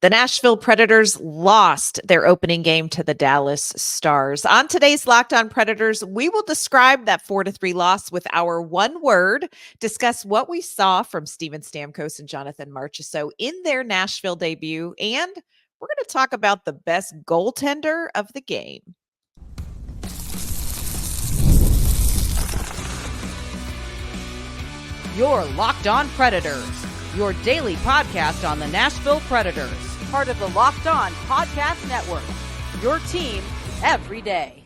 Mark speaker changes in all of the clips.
Speaker 1: The Nashville Predators lost their opening game to the Dallas Stars. On today's Locked On Predators, we will describe that 4-3 loss with our one word, discuss what we saw from Steven Stamkos and Jonathan Marchessault in their Nashville debut, and we're going to talk about the best goaltender of the game.
Speaker 2: You're Locked On Predators, your daily podcast on the Nashville Predators, part of the Locked On Podcast Network, your team every day.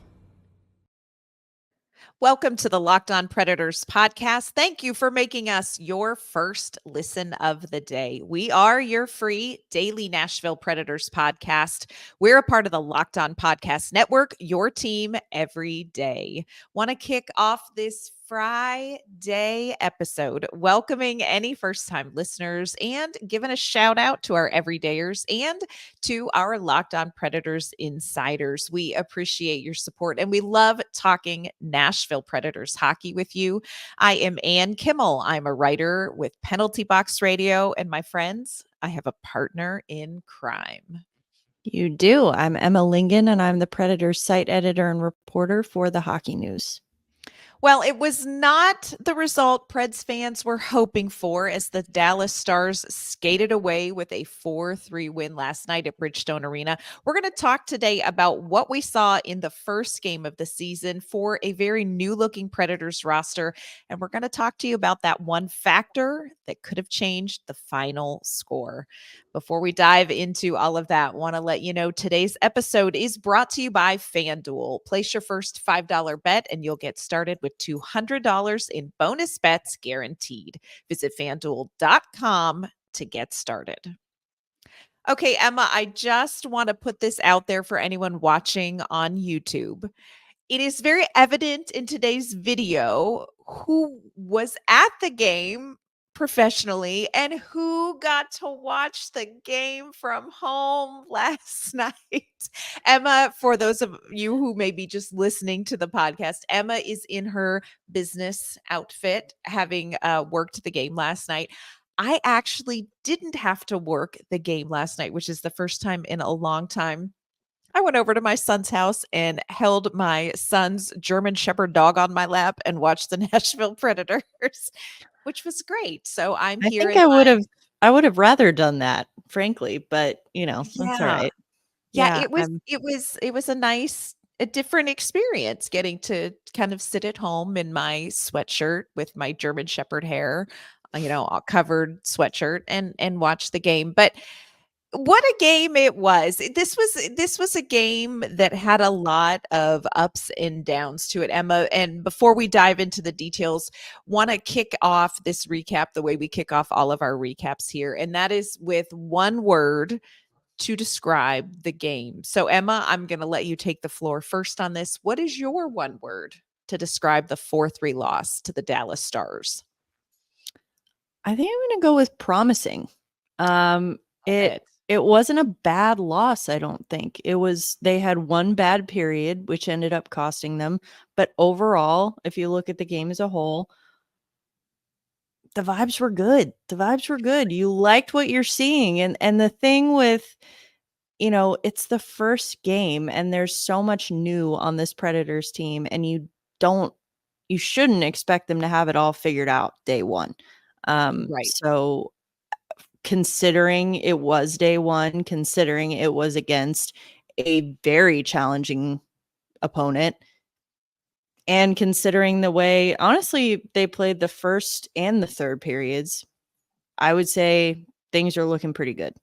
Speaker 1: Welcome to the Locked On Predators podcast. Thank you for making us your first listen of the day. We are your free daily Nashville Predators podcast. We're a part of the Locked On Podcast Network, your team every day. Want to kick off this Friday episode, welcoming any first-time listeners and giving a shout out to our everydayers and to our Locked On Predators insiders. We appreciate your support and we love talking Nashville Predators hockey with you. I am Ann Kimmel. I'm a writer with Penalty Box Radio, and my friends, I have a partner in crime.
Speaker 3: You do. I'm Emma Lingen, and I'm the Predators site editor and reporter for the Hockey News.
Speaker 1: Well, it was not the result Preds fans were hoping for as the Dallas Stars skated away with a 4-3 win last night at Bridgestone Arena. We're going to talk today about what we saw in the first game of the season for a very new-looking Predators roster, and we're going to talk to you about that one factor that could have changed the final score. Before we dive into all of that, want to let you know today's episode is brought to you by FanDuel. Place your first $5 bet and you'll get started with $200 in bonus bets guaranteed. Visit FanDuel.com to get started. Okay, Emma, I just want to put this out there for anyone watching on YouTube. It is very evident in today's video who was at the game professionally and who got to watch the game from home last night. Emma, for those of you who may be just listening to the podcast, Emma is in her business outfit, having worked the game last night. I actually didn't have to work the game last night, which is the first time in a long time. I went over to my son's house and held my son's German Shepherd dog on my lap and watched the Nashville Predators, which was great. So I'm here.
Speaker 3: I think I would have rather done that, frankly, but that's all right.
Speaker 1: Yeah, it was a different experience getting to kind of sit at home in my sweatshirt with my German Shepherd hair, all covered sweatshirt and watch the game. But what a game it was. This was a game that had a lot of ups and downs to it, Emma. And before we dive into the details, want to kick off this recap the way we kick off all of our recaps here. And that is with one word to describe the game. So Emma, I'm going to let you take the floor first on this. What is your one word to describe the 4-3 loss to the Dallas Stars?
Speaker 3: I think I'm going to go with promising. It wasn't a bad loss, I don't think. They had one bad period, which ended up costing them. But overall, if you look at the game as a whole, the vibes were good. You liked what you're seeing. And the thing with, it's the first game and there's so much new on this Predators team, and you shouldn't expect them to have it all figured out day one.
Speaker 1: Right.
Speaker 3: So considering it was day one, considering it was against a very challenging opponent, and considering the way, honestly, they played the first and the third periods, I would say things are looking pretty good.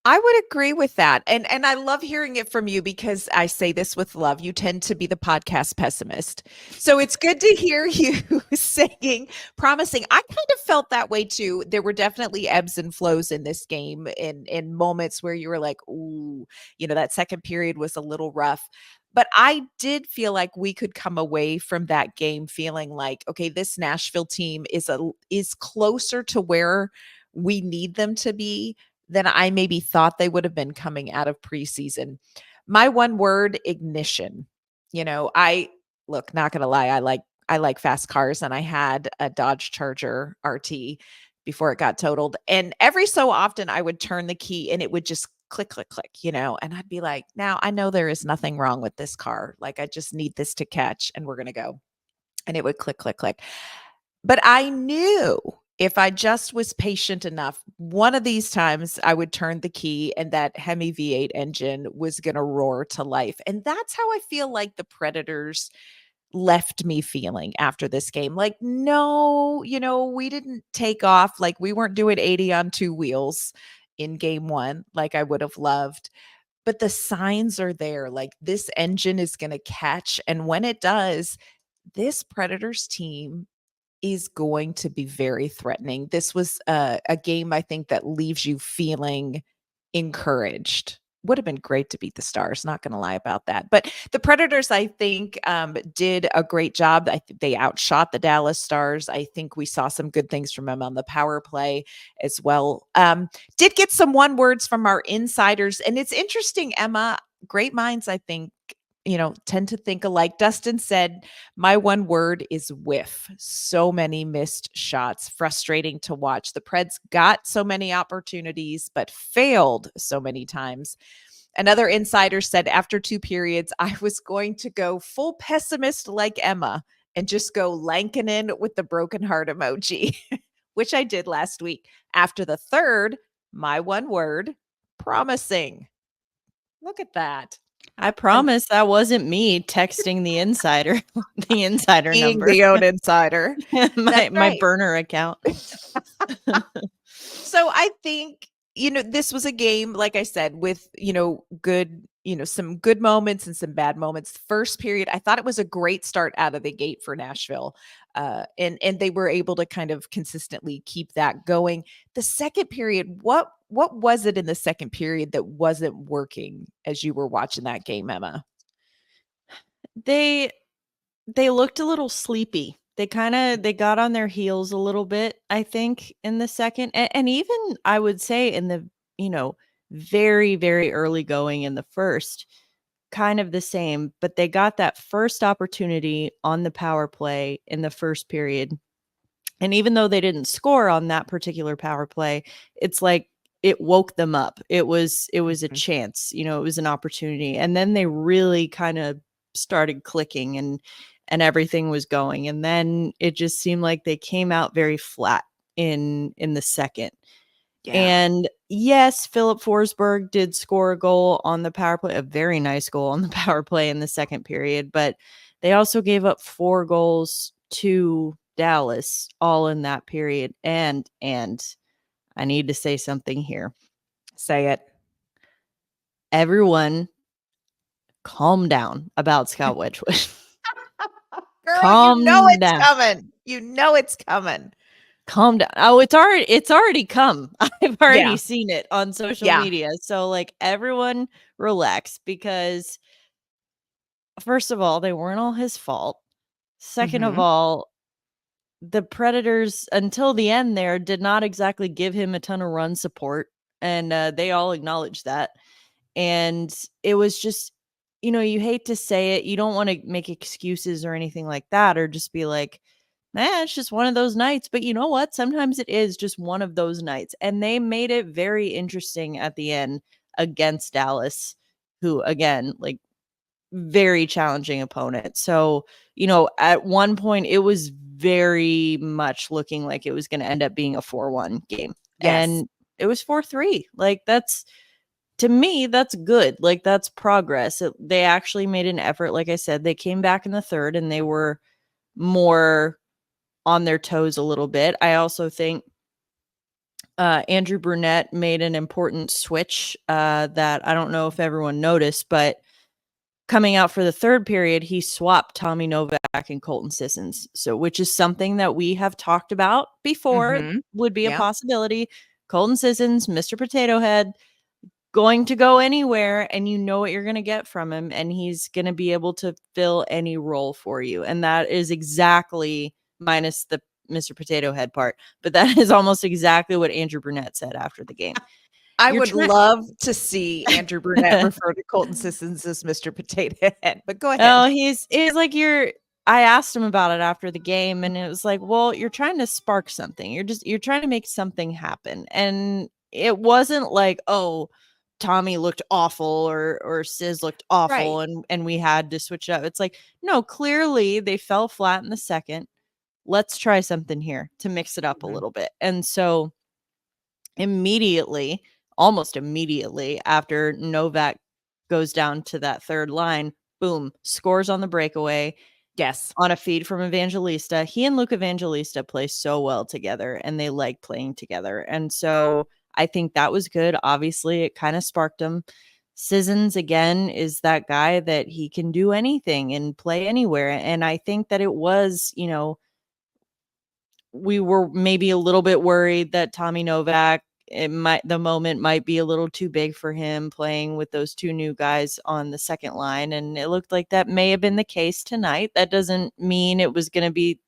Speaker 1: I would agree with that. And I love hearing it from you because I say this with love. You tend to be the podcast pessimist. So it's good to hear you saying promising. I kind of felt that way too. There were definitely ebbs and flows in this game in moments where you were like, ooh, that second period was a little rough. But I did feel like we could come away from that game feeling like, okay, this Nashville team is closer to where we need them to be than I maybe thought they would have been coming out of preseason. My one word, ignition. Not going to lie, I like fast cars, and I had a Dodge Charger RT before it got totaled. And every so often I would turn the key and it would just click, click, click, and I'd be like, now I know there is nothing wrong with this car. Like, I just need this to catch and we're going to go. And it would click, click, click. But I knew if I just was patient enough, one of these times I would turn the key and that Hemi V8 engine was going to roar to life. And that's how I feel like the Predators left me feeling after this game. Like, no, we didn't take off. Like, we weren't doing 80 on two wheels in game one, like I would have loved. But the signs are there. Like, this engine is going to catch. And when it does, this Predators team is going to be very threatening. This was a game, I think, that leaves you feeling encouraged. Would have been great to beat the Stars, not going to lie about that. But the Predators, I think, did a great job. I think they outshot the Dallas Stars. I think we saw some good things from them on the power play as well. Did get some one words from our insiders. And it's interesting, Emma, great minds, I think, tend to think alike. Dustin said, my one word is whiff. So many missed shots. Frustrating to watch. The Preds got so many opportunities, but failed so many times. Another insider said, after 2 periods, I was going to go full pessimist like Emma and just go Lankinen with the broken heart emoji, which I did last week. After the third, my one word, promising. Look at that.
Speaker 3: I promise that wasn't me texting the insider, the insider
Speaker 1: Being
Speaker 3: number.
Speaker 1: the own insider.
Speaker 3: my burner account.
Speaker 1: So I think, this was a game, like I said, with, good, some good moments and some bad moments. First period, I thought it was a great start out of the gate for Nashville. And they were able to kind of consistently keep that going. The second period, what was it in the second period that wasn't working as you were watching that game, Emma?
Speaker 3: They looked a little sleepy. They got on their heels a little bit, I think, in the second. And even I would say in the, very, very early going in the first, kind of the same, but they got that first opportunity on the power play in the first period. And even though they didn't score on that particular power play, it's like it woke them up. It was a chance, it was an opportunity. And then they really kind of started clicking and everything was going. And then it just seemed like they came out very flat in the second. Yeah. And yes, Philip Forsberg did score a goal on the power play, a very nice goal on the power play in the second period, but they also gave up 4 goals to Dallas all in that period. And I need to say something here.
Speaker 1: Say it.
Speaker 3: Everyone calm down about Scott Wedgwood.
Speaker 1: Girl, calm down. Coming. You know it's coming.
Speaker 3: Calm down. Oh, it's already come. I've already seen it on social media. So like everyone relax, because first of all, they weren't all his fault. Second of all, the Predators until the end there did not exactly give him a ton of run support, and they all acknowledged that. And it was just, you hate to say it. You don't want to make excuses or anything like that, or just be like, it's just one of those nights. But you know what? Sometimes it is just one of those nights. And they made it very interesting at the end against Dallas, who, again, like, very challenging opponent. So, at one point it was very much looking like it was going to end up being a 4-1 game. Yes. And it was 4-3. Like, to me, that's good. Like, that's progress. They actually made an effort. Like I said, they came back in the third and they were more on their toes a little bit. I also think Andrew Brunette made an important switch that I don't know if everyone noticed, but coming out for the third period, he swapped Tommy Novak and Colton Sissons. So, which is something that we have talked about before, would be a possibility. Colton Sissons, Mr. Potato Head, going to go anywhere, and you know what you're going to get from him, and he's going to be able to fill any role for you. And that is exactly, minus the Mr. Potato Head part, but that is almost exactly what Andrew Brunette said after the game.
Speaker 1: I would love to see Andrew Brunette refer to Colton Sissons as Mr. Potato Head, but go ahead.
Speaker 3: Oh, he's like, you're I asked him about it after the game, and it was like, well, you're trying to spark something. You're trying to make something happen. And it wasn't like, oh, Tommy looked awful or Sis looked awful
Speaker 1: Right.
Speaker 3: and we had to switch it up. It's like, no, clearly they fell flat in the second. Let's try something here to mix it up a little bit. And so immediately, almost immediately after Novak goes down to that third line, boom, scores on the breakaway.
Speaker 1: Yes.
Speaker 3: On a feed from Evangelista. He and Luke Evangelista play so well together and they like playing together. And so I think that was good. Obviously, it kind of sparked him. Sissons, again, is that guy that he can do anything and play anywhere. And I think that it was, we were maybe a little bit worried that Tommy Novak, the moment might be a little too big for him playing with those two new guys on the second line, and it looked like that may have been the case tonight. That doesn't mean it's going to be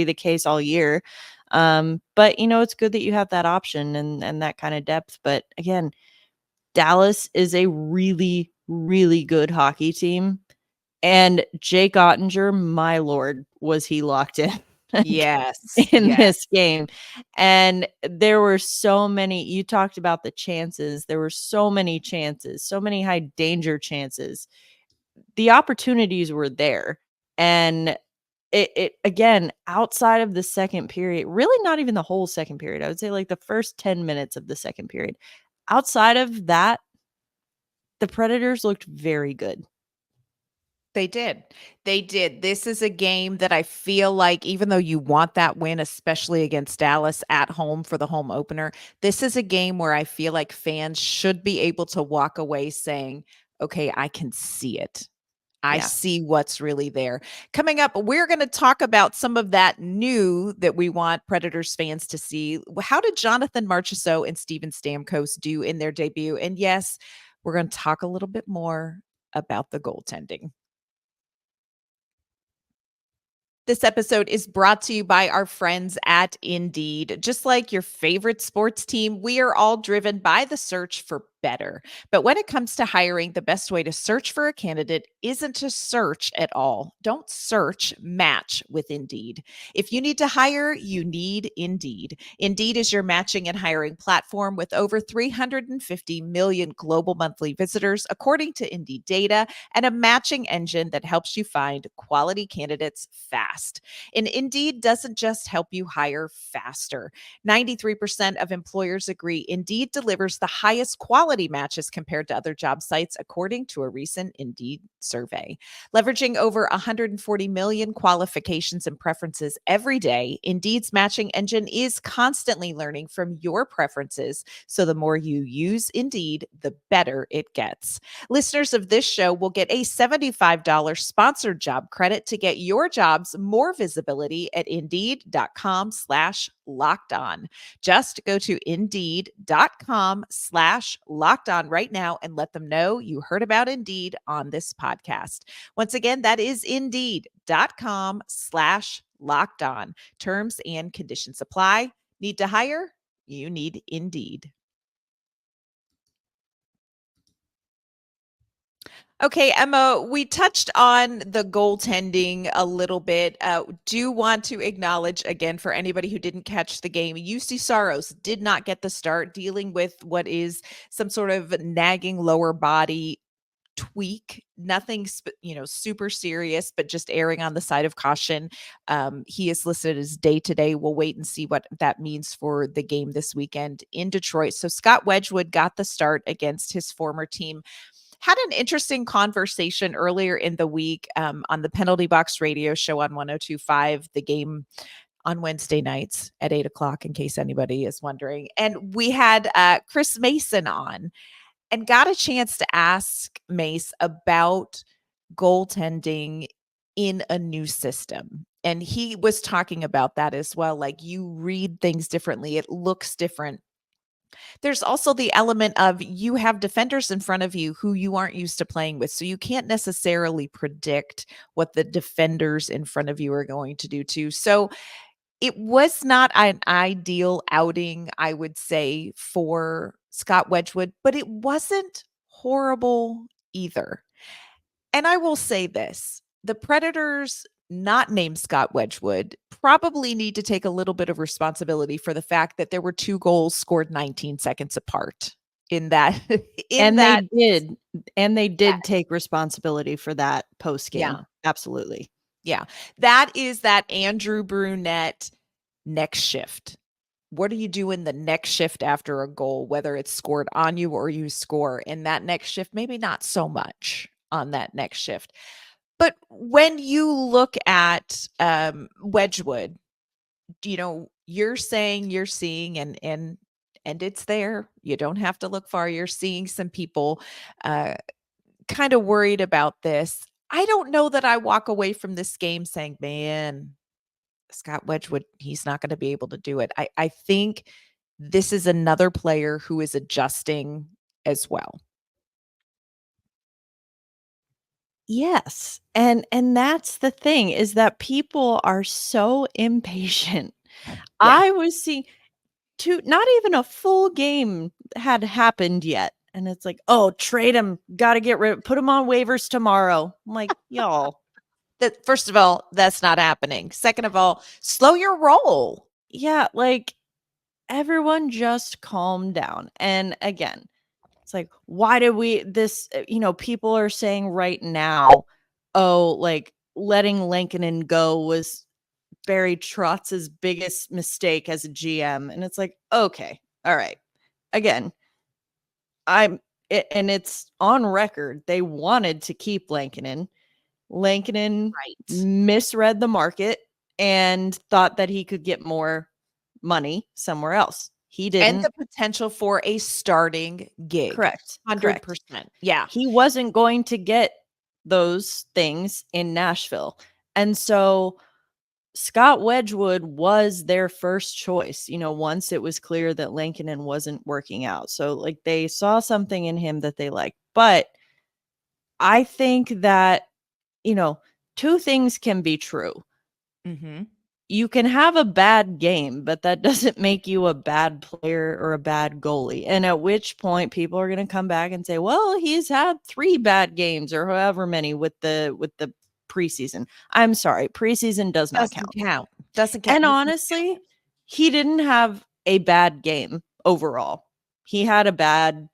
Speaker 3: the case all year. But it's good that you have that option and that kind of depth. But again, Dallas is a really, really good hockey team. And Jake Ottinger, my lord, was he locked in.
Speaker 1: Yes.
Speaker 3: In
Speaker 1: Yes.
Speaker 3: this game. And there were so many, you talked about the chances. There were so many chances, so many high danger chances. The opportunities were there. And it again, outside of the second period, really not even the whole second period. I would say like the first 10 minutes of the second period. Outside of that, the Predators looked very good.
Speaker 1: They did. They did. This is a game that I feel like, even though you want that win, especially against Dallas at home for the home opener, this is a game where I feel like fans should be able to walk away saying, okay, I can see it. I
Speaker 3: Yeah.
Speaker 1: see what's really there. Coming up, we're going to talk about some of that new that we want Predators fans to see. How did Jonathan Marchessault and Steven Stamkos do in their debut? And yes, we're going to talk a little bit more about the goaltending. This episode is brought to you by our friends at Indeed. Just like your favorite sports team, we are all driven by the search for better. But when it comes to hiring, the best way to search for a candidate isn't to search at all. Don't search, match with Indeed. If you need to hire, you need Indeed. Indeed is your matching and hiring platform with over 350 million global monthly visitors, according to Indeed data, and a matching engine that helps you find quality candidates fast. And Indeed doesn't just help you hire faster. 93% of employers agree Indeed delivers the highest quality matches compared to other job sites, according to a recent Indeed survey. Leveraging over 140 million qualifications and preferences every day, Indeed's matching engine is constantly learning from your preferences. So the more you use Indeed, the better it gets. Listeners of this show will get a $75 sponsored job credit to get your jobs more visibility at Indeed.com/locked on. Just go to Indeed.com/locked on right now and let them know you heard about Indeed on this podcast. Once again, that is Indeed.com/locked on. Terms and conditions apply. Need to hire? You need Indeed. Okay, Emma, we touched on the goaltending a little bit. Do want to acknowledge again for anybody who didn't catch the game, UC Saros did not get the start, dealing with what is some sort of nagging lower body tweak. Nothing, super serious, but just erring on the side of caution. He is listed as day to day. We'll wait and see what that means for the game this weekend in Detroit. So Scott Wedgwood got the start against his former team. Had an interesting conversation earlier in the week on the Penalty Box radio show on 102.5, the game on Wednesday nights at 8:00, in case anybody is wondering. And we had Chris Mason on and got a chance to ask Mace about goaltending in a new system. And he was talking about that as well. Like, you read things differently, it looks different. There's also the element of you have defenders in front of you who you aren't used to playing with. So you can't necessarily predict what the defenders in front of you are going to do too. So it was not an ideal outing, I would say, for Scott Wedgwood, but it wasn't horrible either. And I will say this, the Predators not named Scott Wedgwood probably need to take a little bit of responsibility for the fact that there were 2 goals scored 19 seconds apart in that
Speaker 3: And
Speaker 1: that
Speaker 3: they did take responsibility for that post game.
Speaker 1: Yeah.
Speaker 3: Absolutely.
Speaker 1: Yeah. That is that Andrew Brunette next shift. What are you doing the next shift after a goal, whether it's scored on you or you score? And that next shift, maybe not so much on that next shift. But when you look at Wedgwood, you're saying you're seeing and it's there. You don't have to look far. You're seeing some people kind of worried about this. I don't know that I walk away from this game saying, man, Scott Wedgwood, he's not going to be able to do it. I think this is another player who is adjusting as well.
Speaker 3: Yes. And that's the thing, is that people are so impatient.
Speaker 1: Yeah.
Speaker 3: I was seeing not even a full game had happened yet. And it's like, oh, trade him. Got to get rid of, put him on waivers tomorrow. I'm like, y'all.
Speaker 1: That first of all, that's not happening. Second of all, slow your roll.
Speaker 3: Yeah, like everyone just calm down. And again, it's like, why did people are saying right now, oh, like letting Lankinen go was Barry Trotz's biggest mistake as a GM. And it's like, okay, all right. Again, and it's on record. They wanted to keep Lankinen. Lankinen misread the market and thought that he could get more money somewhere else. He didn't.
Speaker 1: And the potential for a starting gig.
Speaker 3: Correct.
Speaker 1: 100%. Yeah.
Speaker 3: He wasn't going to get those things in Nashville. And so Scott Wedgwood was their first choice, once it was clear that Lankinen wasn't working out. So like they saw something in him that they liked. But I think that, two things can be true.
Speaker 1: Mm-hmm.
Speaker 3: You can have a bad game, but that doesn't make you a bad player or a bad goalie. And at which point people are going to come back and say, well, he's had 3 bad games or however many with the preseason. I'm sorry. Preseason does not count.
Speaker 1: Doesn't count.
Speaker 3: And honestly, he didn't have a bad game overall. He had a bad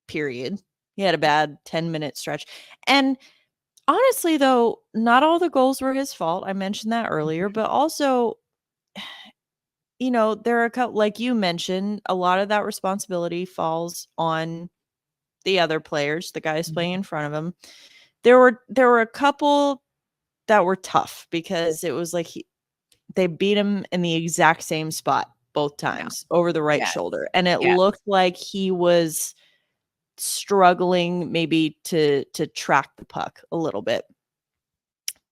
Speaker 3: period. He had a bad 10-minute stretch. And honestly, though, not all the goals were his fault. I mentioned that earlier, but also, there are a couple, like you mentioned, a lot of that responsibility falls on the other players, the guys playing in front of him. There were a couple that were tough because it was like they beat him in the exact same spot both times over the right shoulder, and it looked like he was struggling maybe to track the puck a little bit.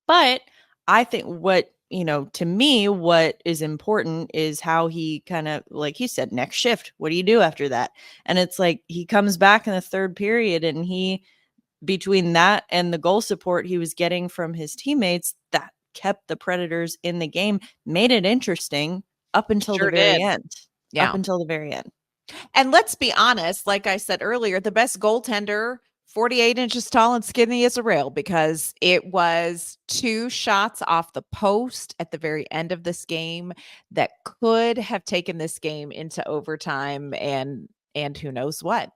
Speaker 3: But I think to me, what is important is how he kind of, like he said, next shift. What do you do after that? And it's like he comes back in the third period, and between that and the goal support he was getting from his teammates that kept the Predators in the game, made it interesting up until the very end. Yeah. Up until the very end.
Speaker 1: And let's be honest, like I said earlier, the best goaltender, 48 inches tall and skinny as a rail, because it was 2 shots off the post at the very end of this game that could have taken this game into overtime and who knows what.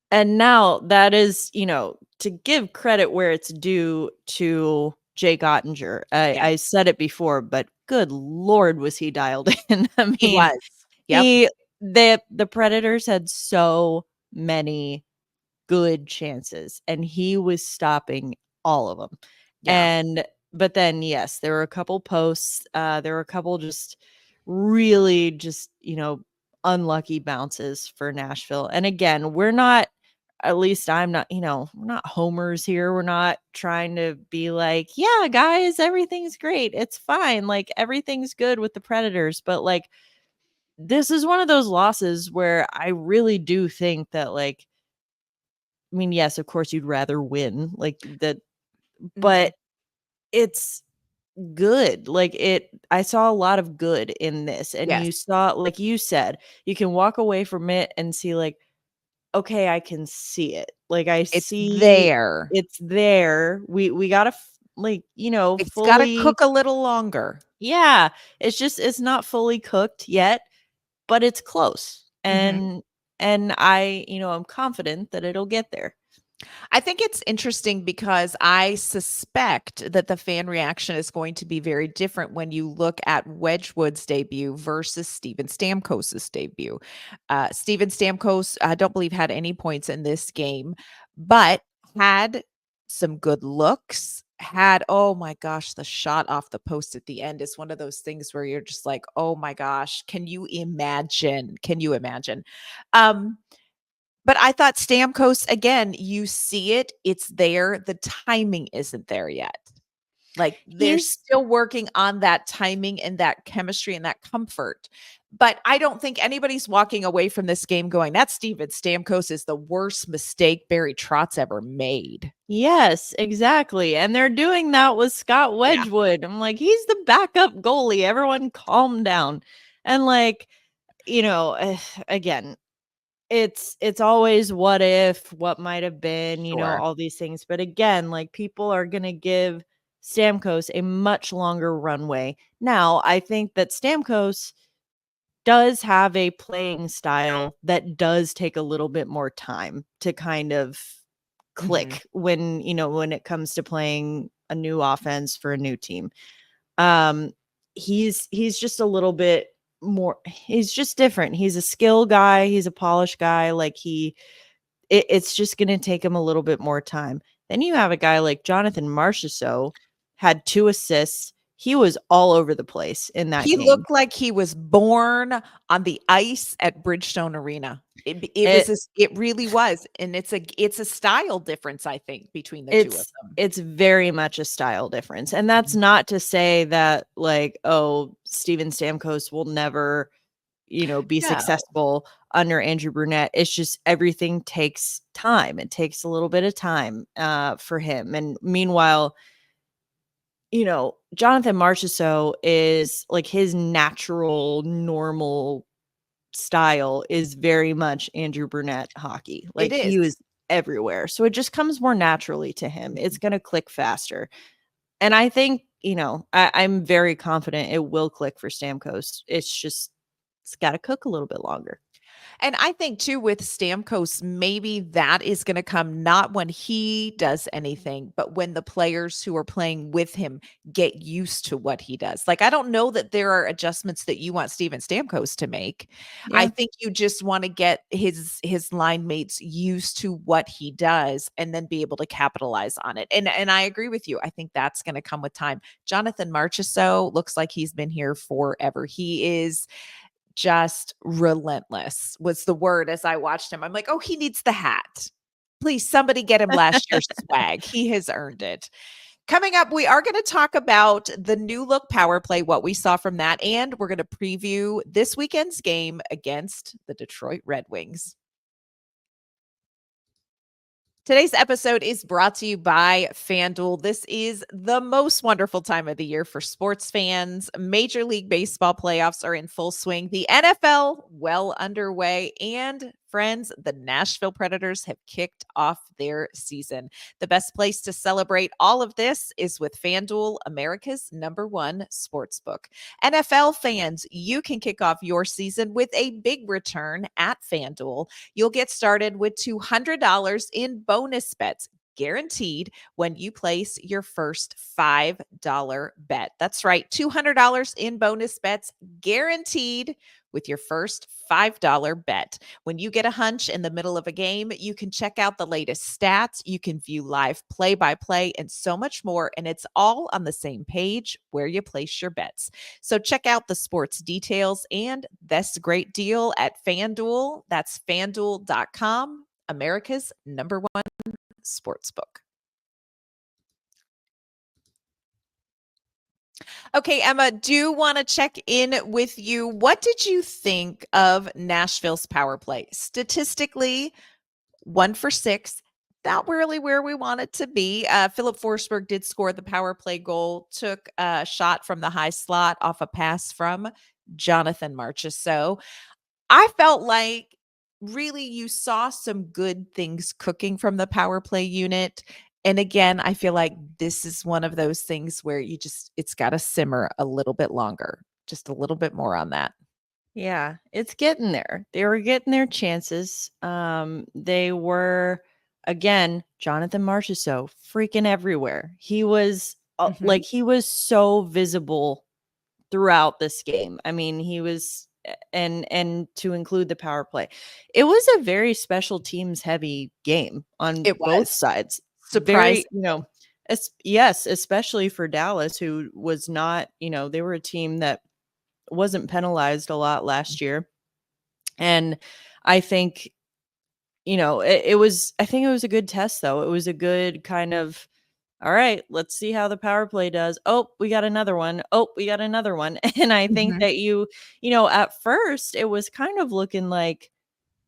Speaker 3: And now that is, to give credit where it's due to Jake Ottinger. I said it before, but good Lord, was he dialed in? I mean,
Speaker 1: he was. Yep.
Speaker 3: The Predators had so many good chances, and he was stopping all of them. Yeah. But then, yes, there were a couple posts. There were a couple just really just, unlucky bounces for Nashville. And again, we're not, at least I'm not, we're not homers here. We're not trying to be like, yeah, guys, everything's great. It's fine. Like everything's good with the Predators. But like, this is one of those losses where I really do think that, like, I mean, yes, of course you'd rather win like that, but it's good. Like I saw a lot of good in this, and you saw, like you said, you can walk away from it and see like, okay, I can see it. Like it's
Speaker 1: there.
Speaker 3: It's there. We got to like,
Speaker 1: It's got to
Speaker 3: fully.
Speaker 1: cook a little longer.
Speaker 3: Yeah, it's not fully cooked yet, but it's close.
Speaker 1: Mhm.
Speaker 3: And I'm confident that it'll get there.
Speaker 1: I think it's interesting because I suspect that the fan reaction is going to be very different when you look at Wedgwood's debut versus Steven Stamkos's debut. Steven Stamkos, I don't believe had any points in this game, but had some good looks. Had, oh my gosh, the shot off the post at the end is one of those things where you're just like, oh my gosh, can you imagine? Can you imagine? Um, but I thought Stamkos, again, you see it, it's there, the timing isn't there yet. Like, they're
Speaker 3: He's
Speaker 1: still working on that timing and that chemistry and that comfort. But I don't think anybody's walking away from this game going, "That Steven Stamkos is the worst mistake Barry Trotz ever made."
Speaker 3: Yes, exactly. And they're doing that with Scott
Speaker 1: Yeah.
Speaker 3: Wedgwood. I'm like, he's the backup goalie. Everyone calm down. And like, again, it's always what if, what might have been,
Speaker 1: Sure.
Speaker 3: all these things. But again, like, people are going to give Stamkos a much longer runway. Now, I think that Stamkos does have a playing style that does take a little bit more time to kind of
Speaker 1: Mhm.
Speaker 3: click when it comes to playing a new offense for a new team. Um, he's just a little bit more. He's just different. He's a skill guy. He's a polished guy. Like, it's just going to take him a little bit more time. Then you have a guy like Jonathan Marchessault, had 2 assists. He was all over the place in that
Speaker 1: He
Speaker 3: game.
Speaker 1: looked like he was born on the ice at Bridgestone Arena. It was
Speaker 3: It
Speaker 1: this, it really was, and it's a style difference, I think, between the 2 of
Speaker 3: it's
Speaker 1: them.
Speaker 3: it's very much a style difference. And that's
Speaker 1: Mhm.
Speaker 3: not to say that, like, oh, Steven Stamkos will never, be
Speaker 1: No.
Speaker 3: successful under Andrew Brunette. It's just everything takes time. It takes a little bit of time for him. And meanwhile, Jonathan Marchessault is like, his natural, normal style is very much Andrew Brunette hockey.
Speaker 1: It
Speaker 3: Like,
Speaker 1: is.
Speaker 3: he was everywhere. So it just comes more naturally to him. It's
Speaker 1: Mhm.
Speaker 3: going to click faster. And I think, I'm very confident it will click for Stamkos. It's got to cook a little bit longer.
Speaker 1: And I think too with Stamkos, maybe that is going to come not when he does anything, but when the players who are playing with him get used to what he does. Like, I don't know that there are adjustments that you want Steven Stamkos to make. I
Speaker 3: Yeah.
Speaker 1: think you just want to get his line mates used to what he does and then be able to capitalize on it. And I agree with you. I think that's going to come with time. Jonathan Marchessault looks like he's been here forever. He is just relentless was the word as I watched him. I'm like, "Oh, he needs the hat. Please, somebody get him last year's swag. He has earned it." Coming up, we are going to talk about the new look power play, what we saw from that, and we're going to preview this weekend's game against the Detroit Red Wings. Today's episode is brought to you by FanDuel. This is the most wonderful time of the year for sports fans. Major League Baseball playoffs are in full swing, the NFL well underway, and friends, the Nashville Predators have kicked off their season. The best place to celebrate all of this is with FanDuel, America's #1 sportsbook. NFL fans, you can kick off your season with a big return at FanDuel. You'll get started with $200 in bonus bets guaranteed when you place your first $5 bet. That's right, $200 in bonus bets guaranteed with your first $5 bet. When you get a hunch in the middle of a game, you can check out the latest stats, you can view live play by play, and so much more. And it's all on the same page where you place your bets. So check out the sports details and this great deal at FanDuel. That's fanduel.com, America's #1 sportsbook. Okay, Emma, do want to check in with you. What did you think of Nashville's power play? Statistically, 1 for 6. Not really where we want it to be. Philip Forsberg did score the power play goal, took a shot from the high slot off a pass from Jonathan Marchessault. I felt like really you saw some good things cooking from the power play unit. And again, I feel like this is one of those things where it's got to simmer a little bit longer, just a little bit more on that.
Speaker 3: Yeah, it's getting there. They were getting their chances. They were, again, Jonathan Marchessault freaking everywhere. He was
Speaker 1: Mhm.
Speaker 3: he was so visible throughout this game. I mean, he was, and to include the power play. It was a very special teams heavy game on
Speaker 1: It
Speaker 3: both
Speaker 1: was
Speaker 3: sides. Very,
Speaker 1: surprising.
Speaker 3: yes, especially for Dallas, who was not, they were a team that wasn't penalized a lot last year. And I think, I think it was a good test, though. It was a good kind of, all right, let's see how the power play does. Oh, we got another one. Oh, we got another one. And I think
Speaker 1: Mhm.
Speaker 3: that at first it was kind of looking like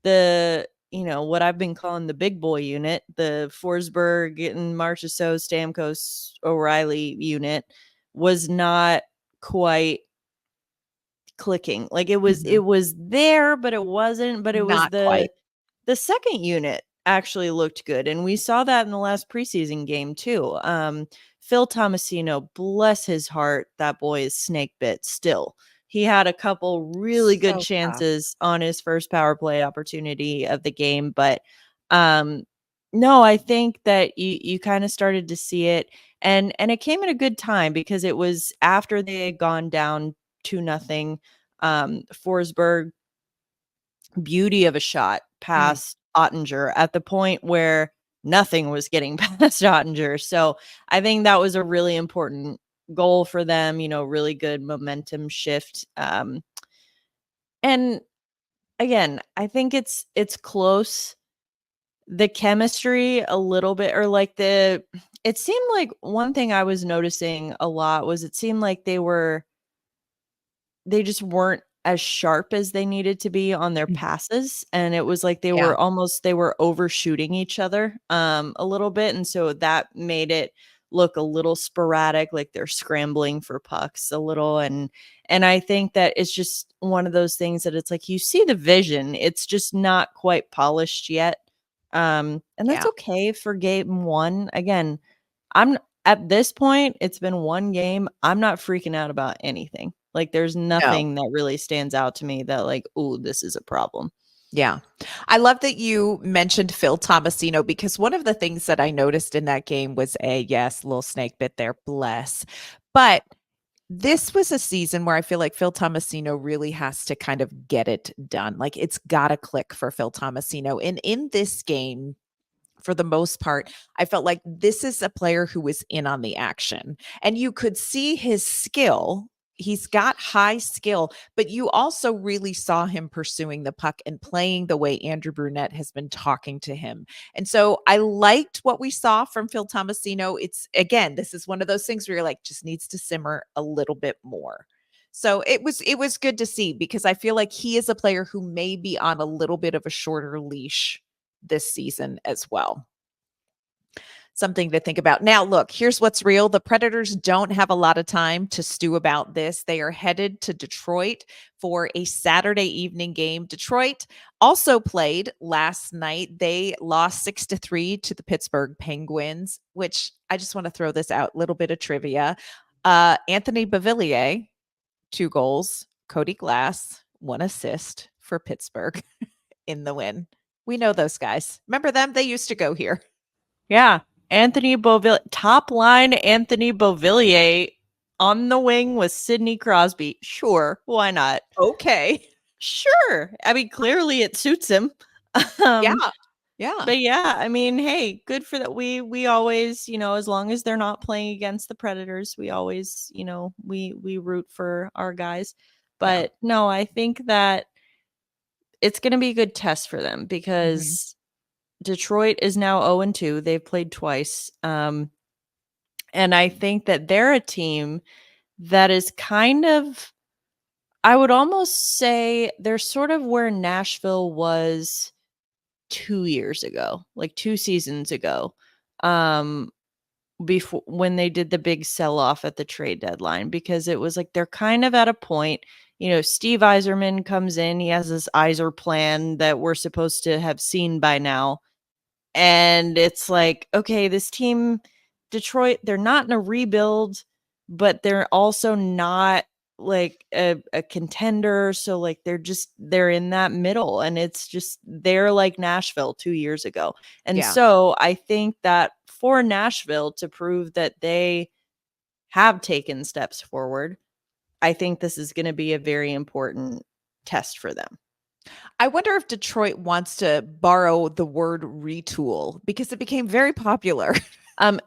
Speaker 3: what I've been calling the big boy unit, the Forsberg and Marchessault, Stamkos, O'Reilly unit was not quite clicking. Like it
Speaker 1: Mhm.
Speaker 3: was there, but it wasn't. But it was
Speaker 1: Not quite.
Speaker 3: the second unit actually looked good, and we saw that in the last preseason game too. Phil Tomasino, bless his heart, that boy is snake bit still. He had a couple really good
Speaker 1: So tough.
Speaker 3: chances on his first power play opportunity of the game, but um no, I think that you kind of started to see it, and it came at a good time because it was after they had gone down 2-0. Forsberg, beauty of a shot
Speaker 1: Mm.
Speaker 3: past Ottinger at the point where nothing was getting past Ottinger. So I think that was a really important goal for them, really good momentum shift. And again, I think it's close. The chemistry a little bit, or like it seemed like one thing I was noticing a lot was it seemed like they just weren't as sharp as they needed to be on their
Speaker 1: Mhm.
Speaker 3: passes, and it was like
Speaker 1: Yeah.
Speaker 3: they were overshooting each other, a little bit, and so that made it look a little sporadic, like they're scrambling for pucks a little, and I think that it's just one of those things that it's like you see the vision, it's just not quite polished yet, and that's
Speaker 1: Yeah.
Speaker 3: okay for game 1. Again, I'm at this point, it's been 1 game. I'm not freaking out about anything. Like, there's
Speaker 1: No.
Speaker 3: nothing that really stands out to me that like, "Ooh, this is a problem."
Speaker 1: Yeah. I love that you mentioned Phil Tomasino because one of the things that I noticed in that game was yes, little snake bit there, bless. But this was a season where I feel like Phil Tomasino really has to kind of get it done. Like it's got to click for Phil Tomasino. And in this game, for the most part, I felt like this is a player who was in on the action and you could see his skill. He's got high skill, but you also really saw him pursuing the puck and playing the way Andrew Brunette has been talking to him. And so I liked what we saw from Phil Tomasino. It's again, this is one of those things where you're like, just needs to simmer a little bit more. So it was good to see because I feel like he is a player who may be on a little bit of a shorter leash this season as well. Something to think about. Now, look, here's what's real. The Predators don't have a lot of time to stew about this. They are headed to Detroit for a Saturday evening game. Detroit also played last night. They lost 6-3 to the Pittsburgh Penguins, which I just want to throw this out. Little bit of trivia. Anthony Beauvillier, 2 goals. Cody Glass, 1 assist for Pittsburgh in the win. We know those guys. Remember them? They used to go here.
Speaker 3: Yeah. Anthony Beauvillier, top line Anthony Beauvillier on the wing with Sidney Crosby. Sure, why not?
Speaker 1: Okay.
Speaker 3: Sure. I mean, clearly it suits him.
Speaker 1: Yeah.
Speaker 3: Um,
Speaker 1: Yeah.
Speaker 3: but yeah, I mean, hey, good for that. We always, as long as they're not playing against the Predators, we always, we root for our guys.
Speaker 1: Yeah.
Speaker 3: But no, I think that it's going to be a good test for them
Speaker 1: Mhm.
Speaker 3: because Detroit is now 0-2. They've played twice. And I think that they're a team that is kind of, I would almost say they're sort of where Nashville was 2 years ago, like 2 seasons ago. Before when they did the big sell-off at the trade deadline, because it was like they're kind of at a point, Steve Yzerman comes in, he has this Yzer plan that we're supposed to have seen by now. And it's like, okay, this team, Detroit, they're not in a rebuild, but they're also not like a contender. So like they're in that middle, and it's just they're like Nashville 2 years ago. And
Speaker 1: Yeah.
Speaker 3: so I think that for Nashville to prove that they have taken steps forward, I think this is going to be a very important test for them.
Speaker 1: I wonder if Detroit wants to borrow the word retool because it became very popular.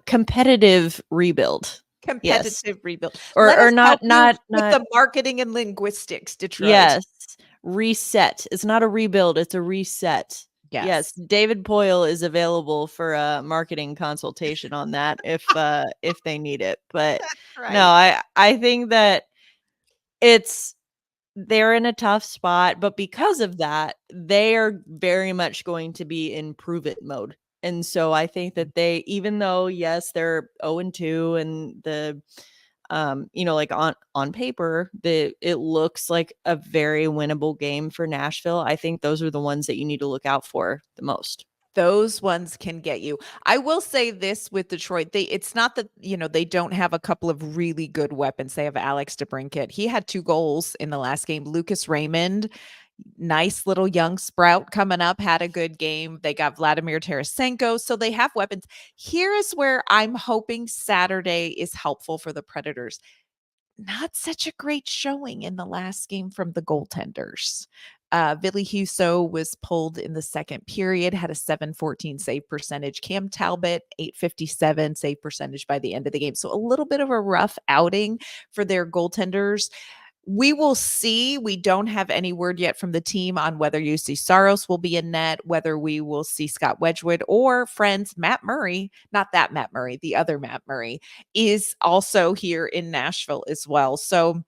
Speaker 3: Competitive rebuild. Yes.
Speaker 1: Competitive rebuild. Let
Speaker 3: Or
Speaker 1: us help
Speaker 3: not
Speaker 1: you
Speaker 3: not
Speaker 1: with
Speaker 3: not
Speaker 1: the marketing and linguistics, Detroit.
Speaker 3: yes. Reset. It's not a rebuild, it's a reset. Yes,
Speaker 1: Yes.
Speaker 3: David Poyle is available for a marketing consultation on that if they need it. But no,
Speaker 1: Right.
Speaker 3: I think that it's they're in a tough spot, but
Speaker 1: Yeah.
Speaker 3: because of that, they are very much going to be in prove it mode. And so I think that they, even though yes, they're 0-2 and the like on paper, it looks like a very winnable game for Nashville. I think those are the ones that you need to look out for the most.
Speaker 1: Those ones can get you. I will say this with Detroit, it's not that, they don't have a couple of really good weapons. They have Alex DeBrincat. He had 2 goals in the last game. Lucas Raymond, nice little young sprout coming up, had a good game. They got Vladimir Tarasenko, so they have weapons. Here is where I'm hoping Saturday is helpful for the Predators. Not such a great showing in the last game from the goaltenders. Ville Husso was pulled in the second period, had a 714 save percentage. Cam Talbot, 857 save percentage by the end of the game. So a little bit of a rough outing for their goaltenders. We will see. We don't have any word yet from the team on whether UC Saros will be in net, whether we will see Scott Wedgwood or friends Matt Murray, not that Matt Murray, the other Matt Murray is also here in Nashville as well. So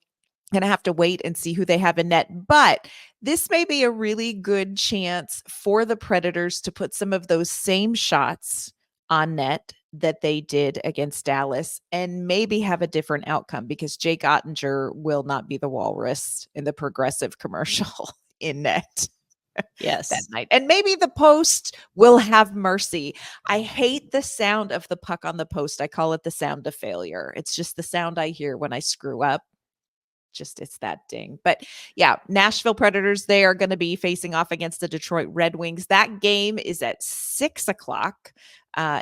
Speaker 1: going to have to wait and see who they have in net. But this may be a really good chance for the Predators to put some of those same shots on net that they did against Dallas and maybe have a different outcome because Jake Ottinger will not be the walrus in the Progressive commercial in net that
Speaker 3: Yes.
Speaker 1: night. And maybe the post will have mercy. I hate the sound of the puck on the post. I call it the sound of failure. It's just the sound I hear when I screw up. Just it's that ding. But yeah, Nashville Predators, they are going to be facing off against the Detroit Red Wings. That game is at 6:00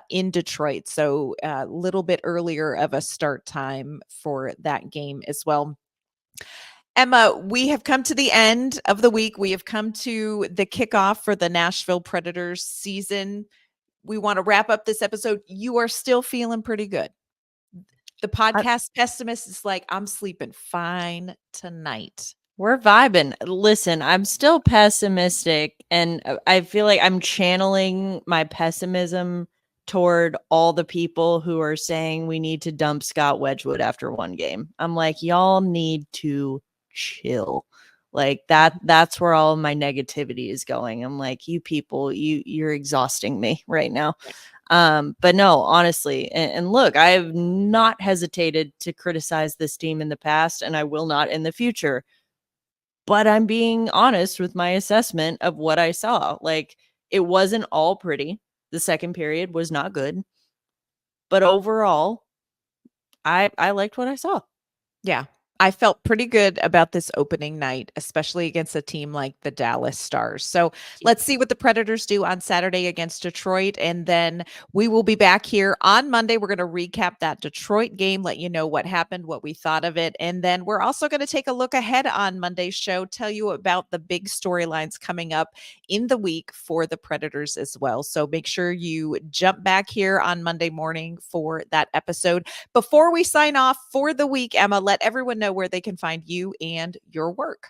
Speaker 1: in Detroit. So a little bit earlier of a start time for that game as well. Emma, we have come to the end of the week. We have come to the kickoff for the Nashville Predators season. We want to wrap up this episode. You are still feeling pretty good. The podcast pessimist is like, I'm sleeping fine tonight.
Speaker 3: We're vibing. Listen, I'm still pessimistic, and I feel like I'm channeling my pessimism toward all the people who are saying we need to dump Scott Wedgwood after one game. I'm like, y'all need to chill. Like that's where all my negativity is going. I'm like, you people, you're exhausting me right now. But no, honestly, and look, I have not hesitated to criticize this team in the past, and I will not in the future. But I'm being honest with my assessment of what I saw. Like, it wasn't all pretty. The second period was not good. But overall, I liked what I saw.
Speaker 1: Yeah. I felt pretty good about this opening night, especially against a team like the Dallas Stars. So let's see what the Predators do on Saturday against Detroit. And then we will be back here on Monday. We're going to recap that Detroit game, let you know what happened, what we thought of it. And then we're also going to take a look ahead on Monday's show, tell you about the big storylines coming up in the week for the Predators as well. So make sure you jump back here on Monday morning for that episode. Before we sign off for the week, Emma, let everyone know where they can find you and your work.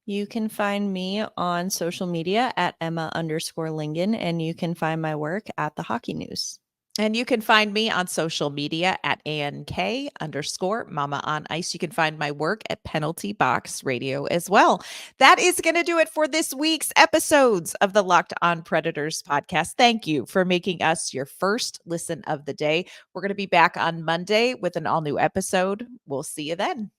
Speaker 3: You can find me on social media at Emma_Lingen, and you can find my work at the Hockey News.
Speaker 1: And you can find me on social media at ANK_Mama on Ice. You can find my work at Penalty Box Radio as well. That is going to do it for this week's episodes of the Locked On Predators podcast. Thank you for making us your first listen of the day. We're going to be back on Monday with an all new episode. We'll see you then.